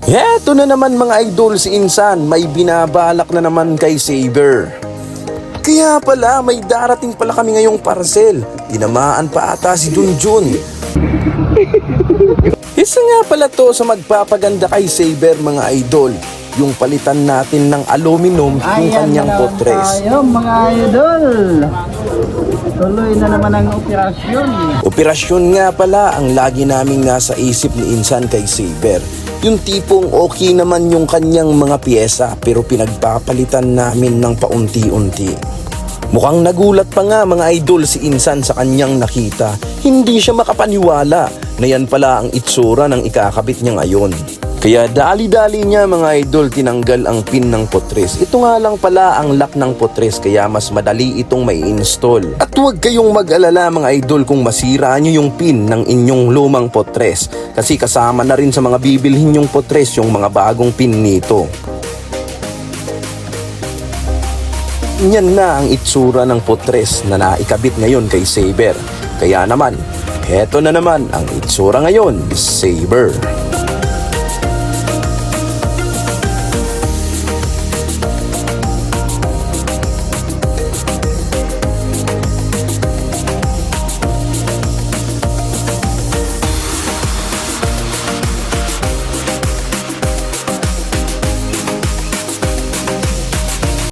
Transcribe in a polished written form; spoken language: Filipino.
Eto na naman mga idol si Insan, may binabalak na naman kay Saber. Kaya pala may darating pala kami ngayong parcel. Tinamaan pa ata si Junjun. Isa nga pala to sa magpapaganda kay Saber mga idol. Yung palitan natin ng aluminum yung kanyang potres. Tayo mga idol. Tuloy na naman ang operasyon. Operasyon nga pala ang lagi naming nasa isip ni Insan kay Saber. Yung tipong okay naman yung kanyang mga piyesa pero pinagpapalitan namin ng paunti-unti. Mukhang nagulat pa nga mga idol si Insan sa kanyang nakita. Hindi siya makapaniwala na yan pala ang itsura ng ikakabit niya ngayon. Kaya dali-dali niya mga idol tinanggal ang pin ng potres. Ito nga lang pala ang lock ng potres kaya mas madali itong may install. At huwag kayong mag-alala mga idol kung masira nyo yung pin ng inyong lumang potres. Kasi kasama na rin sa mga bibilhin yung potres yung mga bagong pin nito. Yan na ang itsura ng potres na naikabit ngayon kay Saber. Kaya naman, eto na naman ang itsura ngayon ni Saber.